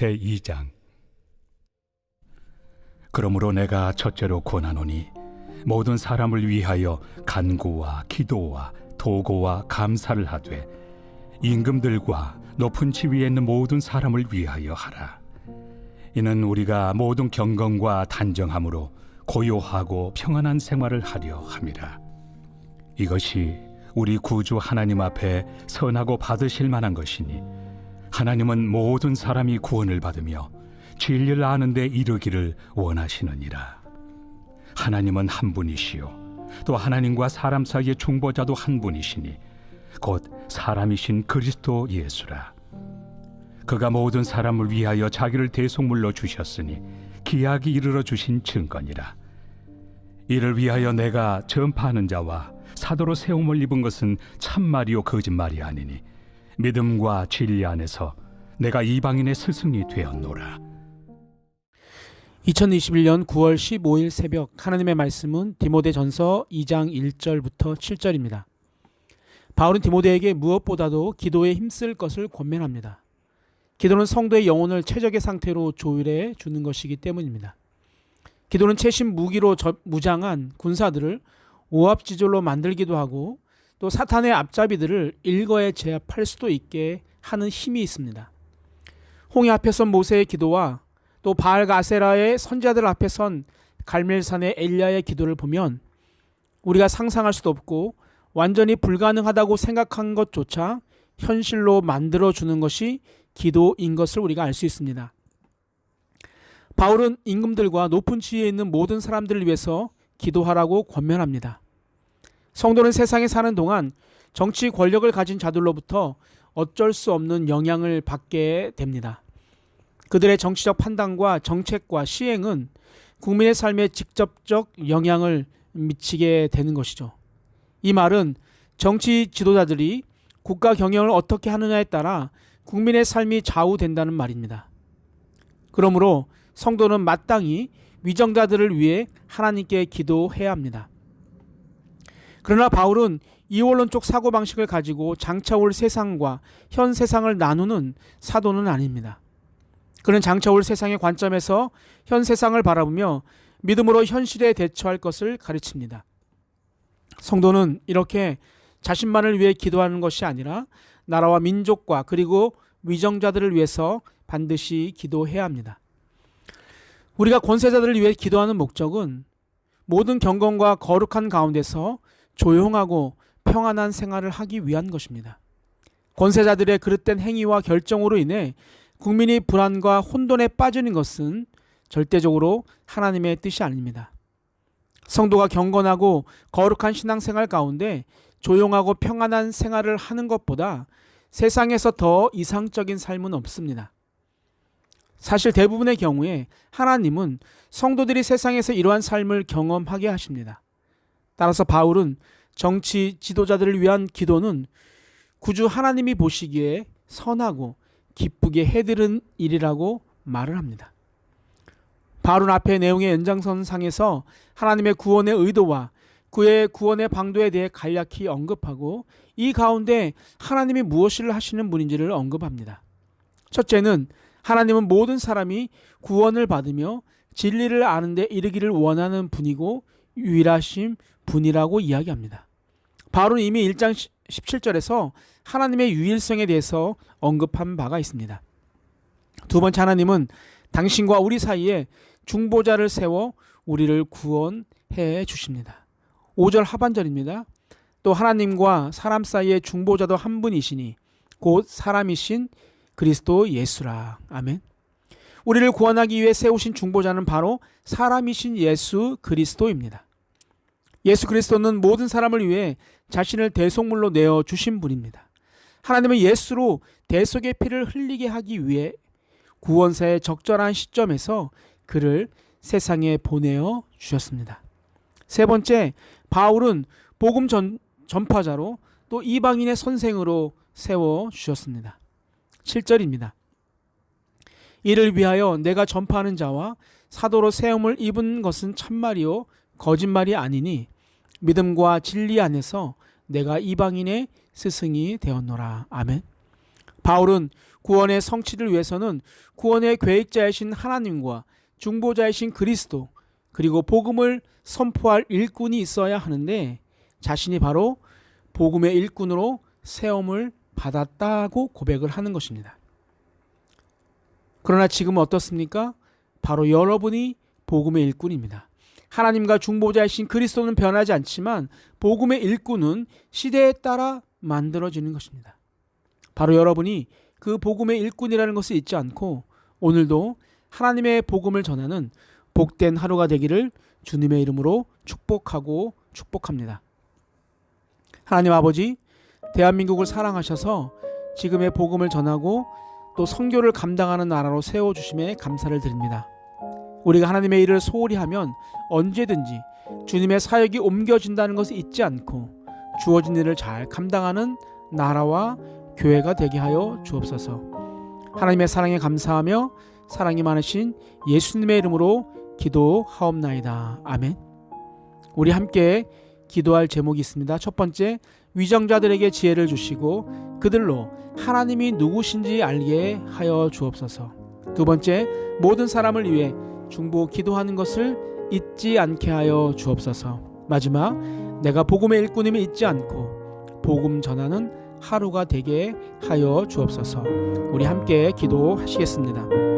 제2장. 그러므로 내가 첫째로 권하노니 모든 사람을 위하여 간구와 기도와 도고와 감사를 하되 임금들과 높은 지위에 있는 모든 사람을 위하여 하라. 이는 우리가 모든 경건과 단정함으로 고요하고 평안한 생활을 하려 함이라. 이것이 우리 구주 하나님 앞에 선하고 받으실 만한 것이니 하나님은 모든 사람이 구원을 받으며 진리를 아는 데 이르기를 원하시느니라. 하나님은 한 분이시요 또 하나님과 사람 사이의 중보자도 한 분이시니 곧 사람이신 그리스도 예수라. 그가 모든 사람을 위하여 자기를 대속물로 주셨으니 기약이 이르러 주신 증거니라. 이를 위하여 내가 전파하는 자와 사도로 세움을 입은 것은 참말이요 거짓말이 아니니 믿음과 진리 안에서 내가 이방인의 스승이 되었노라. 2021년 9월 15일 새벽 하나님의 말씀은 디모데전서 2장 1절부터 7절입니다. 바울은 디모데에게 무엇보다도 기도에 힘쓸 것을 권면합니다. 기도는 성도의 영혼을 최적의 상태로 조율해 주는 것이기 때문입니다. 기도는 최신 무기로 무장한 군사들을 오합지졸로 만들기도 하고 또 사탄의 앞잡이들을 일거에 제압할 수도 있게 하는 힘이 있습니다. 홍해 앞에 선 모세의 기도와 또 바알과 아세라의 선지자들 앞에 선 갈멜산의 엘리야의 기도를 보면 우리가 상상할 수도 없고 완전히 불가능하다고 생각한 것조차 현실로 만들어주는 것이 기도인 것을 우리가 알 수 있습니다. 바울은 임금들과 높은 지위에 있는 모든 사람들을 위해서 기도하라고 권면합니다. 성도는 세상에 사는 동안 정치 권력을 가진 자들로부터 어쩔 수 없는 영향을 받게 됩니다. 그들의 정치적 판단과 정책과 시행은 국민의 삶에 직접적 영향을 미치게 되는 것이죠. 이 말은 정치 지도자들이 국가 경영을 어떻게 하느냐에 따라 국민의 삶이 좌우된다는 말입니다. 그러므로 성도는 마땅히 위정자들을 위해 하나님께 기도해야 합니다. 그러나 바울은 이원론적 사고방식을 가지고 장차올 세상과 현 세상을 나누는 사도는 아닙니다. 그는 장차올 세상의 관점에서 현 세상을 바라보며 믿음으로 현실에 대처할 것을 가르칩니다. 성도는 이렇게 자신만을 위해 기도하는 것이 아니라 나라와 민족과 그리고 위정자들을 위해서 반드시 기도해야 합니다. 우리가 권세자들을 위해 기도하는 목적은 모든 경건과 거룩한 가운데서 조용하고 평안한 생활을 하기 위한 것입니다. 권세자들의 그릇된 행위와 결정으로 인해 국민이 불안과 혼돈에 빠지는 것은 절대적으로 하나님의 뜻이 아닙니다. 성도가 경건하고 거룩한 신앙생활 가운데 조용하고 평안한 생활을 하는 것보다 세상에서 더 이상적인 삶은 없습니다. 사실 대부분의 경우에 하나님은 성도들이 세상에서 이러한 삶을 경험하게 하십니다. 따라서 바울은 정치 지도자들을 위한 기도는 구주 하나님이 보시기에 선하고 기쁘게 해드린 일이라고 말을 합니다. 바울은 앞의 내용의 연장선상에서 하나님의 구원의 의도와 그의 구원의 방도에 대해 간략히 언급하고 이 가운데 하나님이 무엇을 하시는 분인지를 언급합니다. 첫째는 하나님은 모든 사람이 구원을 받으며 진리를 아는 데 이르기를 원하는 분이고 유일하신 분이라고 이야기합니다. 바울은 이미 1장 17절에서 하나님의 유일성에 대해서 언급한 바가 있습니다. 두 번째, 하나님은 당신과 우리 사이에 중보자를 세워 우리를 구원해 주십니다. 5절 하반절입니다. 또 하나님과 사람 사이의 중보자도 한 분이시니 곧 사람이신 그리스도 예수라. 아멘. 우리를 구원하기 위해 세우신 중보자는 바로 사람이신 예수 그리스도입니다. 예수 그리스도는 모든 사람을 위해 자신을 대속물로 내어주신 분입니다. 하나님은 예수로 대속의 피를 흘리게 하기 위해 구원사의 적절한 시점에서 그를 세상에 보내어 주셨습니다. 세 번째, 바울은 복음 전파자로 또 이방인의 선생으로 세워주셨습니다. 7절입니다. 이를 위하여 내가 전파하는 자와 사도로 세움을 입은 것은 참말이요 거짓말이 아니니 믿음과 진리 안에서 내가 이방인의 스승이 되었노라. 아멘. 바울은 구원의 성취를 위해서는 구원의 계획자이신 하나님과 중보자이신 그리스도 그리고 복음을 선포할 일꾼이 있어야 하는데 자신이 바로 복음의 일꾼으로 세움을 받았다고 고백을 하는 것입니다. 그러나 지금은 어떻습니까? 바로 여러분이 복음의 일꾼입니다. 하나님과 중보자이신 그리스도는 변하지 않지만 복음의 일꾼은 시대에 따라 만들어지는 것입니다. 바로 여러분이 그 복음의 일꾼이라는 것을 잊지 않고 오늘도 하나님의 복음을 전하는 복된 하루가 되기를 주님의 이름으로 축복합니다. 하나님 아버지, 대한민국을 사랑하셔서 지금의 복음을 전하고 또 선교를 감당하는 나라로 세워주심에 감사를 드립니다. 우리가 하나님의 일을 소홀히 하면 언제든지 주님의 사역이 옮겨진다는 것을 잊지 않고 주어진 일을 잘 감당하는 나라와 교회가 되게 하여 주옵소서. 하나님의 사랑에 감사하며 사랑이 많으신 예수님의 이름으로 기도하옵나이다. 아멘. 우리 함께 기도할 제목이 있습니다. 첫 번째, 위정자들에게 지혜를 주시고 그들로 하나님이 누구신지 알게 하여 주옵소서. 두 번째, 모든 사람을 위해 중보 기도하는 것을 잊지 않게 하여 주옵소서. 마지막, 내가 복음의 일꾼임을 잊지 않고 복음 전하는 하루가 되게 하여 주옵소서. 우리 함께 기도하시겠습니다.